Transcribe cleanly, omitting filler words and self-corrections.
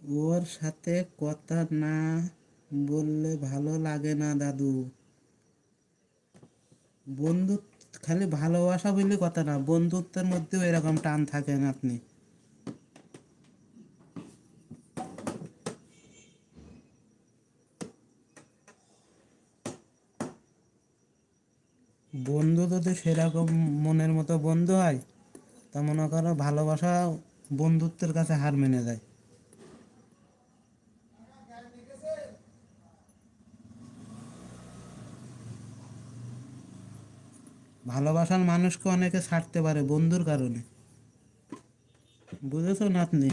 ওর সাথে কথা না বললে ভালো লাগে না দাদু। বন্ধু খালি ভালোবাসা বললে কথা না, বন্ধুত্বের মধ্যেও এরকম টান থাকে না আপনি। বন্ধু যদি সেরকম মনের মতো বন্ধু হয়, তা মনে করো ভালোবাসা বন্ধুত্বের কাছে হার মেনে যায়। ভালোবাসার মানুষকে অনেকে ছাড়তে পারে বন্ধুর কারণে। বুঝেছো না আপনি?